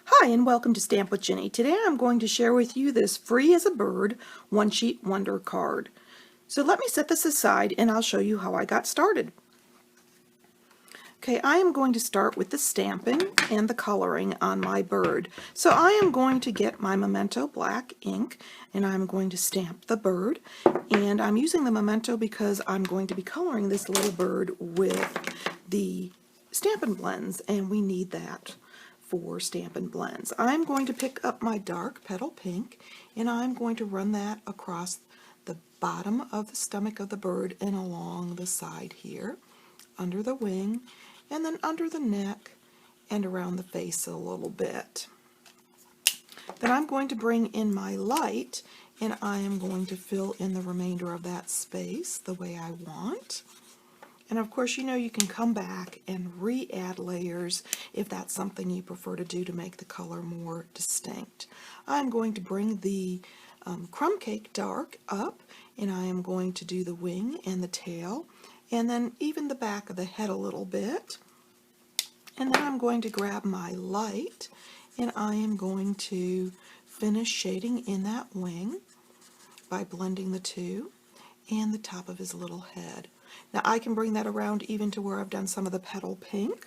Hi and welcome to Stamp with Ginny. Today I'm going to share with you this free as a bird one sheet wonder card. So let me set this aside and I'll show you how I got started. Okay, I am going to start with the stamping and the coloring on my bird. So I am going to get my Memento black ink and I'm going to stamp the bird, and I'm using the Memento because I'm going to be coloring this little bird with the Stampin' Blends, and we need that for Stampin' Blends. I'm going to pick up my dark petal pink and I'm going to run that across the bottom of the stomach of the bird and along the side here, under the wing, and then under the neck and around the face a little bit. Then I'm going to bring in my light and I am going to fill in the remainder of that space the way I want. And of course, you know, you can come back and re-add layers if that's something you prefer to do to make the color more distinct. I'm going to bring the crumb cake dark up and I am going to do the wing and the tail and then even the back of the head a little bit. And then I'm going to grab my light and I am going to finish shading in that wing by blending the two and the top of his little head. Now I can bring that around even to where I've done some of the petal pink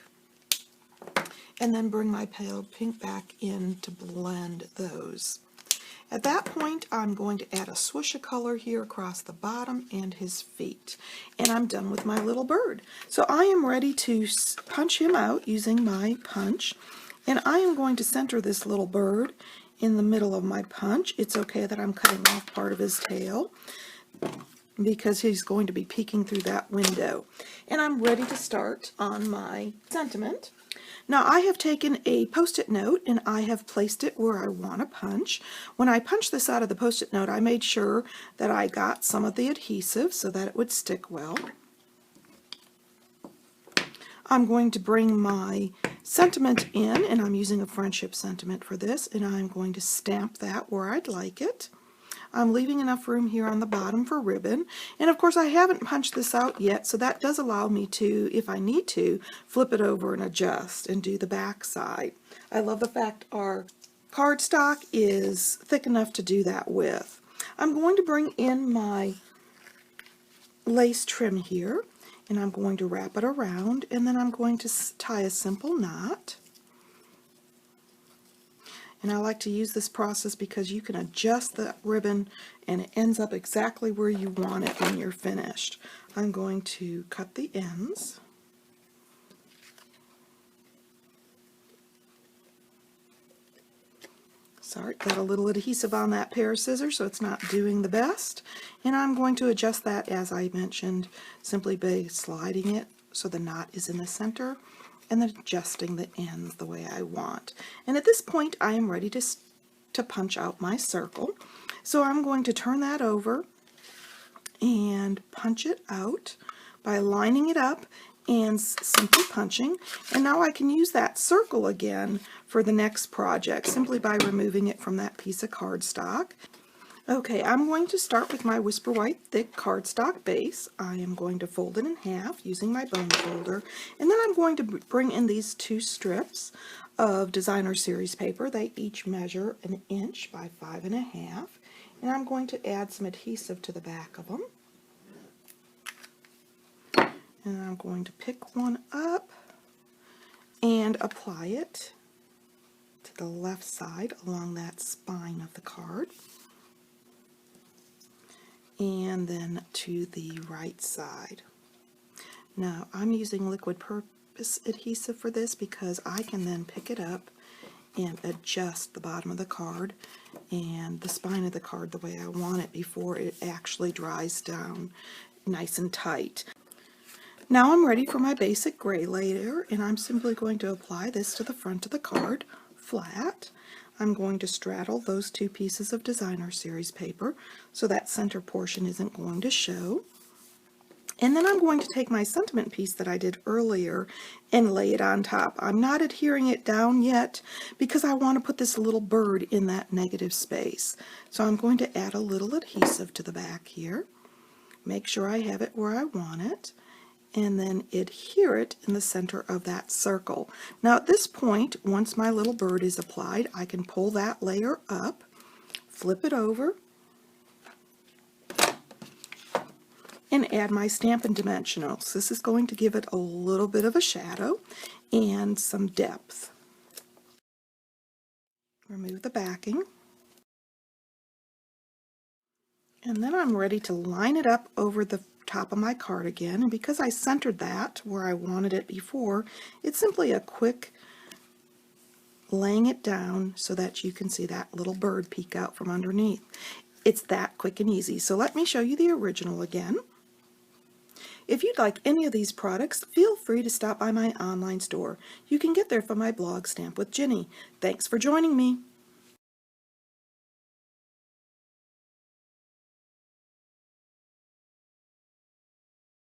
and then bring my petal pink back in to blend those. At that point, I'm going to add a swoosh of color here across the bottom and his feet. And I'm done with my little bird. So I am ready to punch him out using my punch. And I am going to center this little bird in the middle of my punch. It's okay that I'm cutting off part of his tail because he's going to be peeking through that window. And I'm ready to start on my sentiment. Now I have taken a post-it note and I have placed it where I want to punch. When I punched this out of the post-it note, I made sure that I got some of the adhesive so that it would stick well. I'm going to bring my sentiment in, and I'm using a friendship sentiment for this, and I'm going to stamp that where I'd like it. I'm leaving enough room here on the bottom for ribbon, and of course I haven't punched this out yet, so that does allow me to, if I need to, flip it over and adjust and do the back side. I love the fact our cardstock is thick enough to do that with. I'm going to bring in my lace trim here, and I'm going to wrap it around, and then I'm going to tie a simple knot. And I like to use this process because you can adjust the ribbon and it ends up exactly where you want it when you're finished. I'm going to cut the ends. Sorry, got a little adhesive on that pair of scissors, so it's not doing the best. And I'm going to adjust that, as I mentioned, simply by sliding it so the knot is in the center and then adjusting the ends the way I want. And at this point I am ready to punch out my circle. So I'm going to turn that over and punch it out by lining it up and simply punching. And now I can use that circle again for the next project simply by removing it from that piece of cardstock. Okay, I'm going to start with my Whisper White thick cardstock base. I am going to fold it in half using my bone folder, and then I'm going to bring in these two strips of designer series paper. They each measure 1 inch by 5.5, and I'm going to add some adhesive to the back of them. And I'm going to pick one up and apply it to the left side along that spine of the card, and then to the right side. Now I'm using liquid purpose adhesive for this because I can then pick it up and adjust the bottom of the card and the spine of the card the way I want it before it actually dries down nice and tight. Now I'm ready for my basic gray layer, and I'm simply going to apply this to the front of the card flat. I'm going to straddle those two pieces of designer series paper so that center portion isn't going to show. And then I'm going to take my sentiment piece that I did earlier and lay it on top. I'm not adhering it down yet because I want to put this little bird in that negative space. So I'm going to add a little adhesive to the back here. Make sure I have it where I want it. and then adhere it in the center of that circle. Now at this point, once my little bird is applied, I can pull that layer up, flip it over, and add my Stampin' Dimensionals. This is going to give it a little bit of a shadow and some depth. Remove the backing. And then I'm ready to line it up over the top of my card again, and because I centered that where I wanted it before, it's simply a quick laying it down so that you can see that little bird peek out from underneath. It's that quick and easy. So let me show you the original again. If you'd like any of these products, feel free to stop by my online store. You can get there from my blog, Stamp with Jini. Thanks for joining me.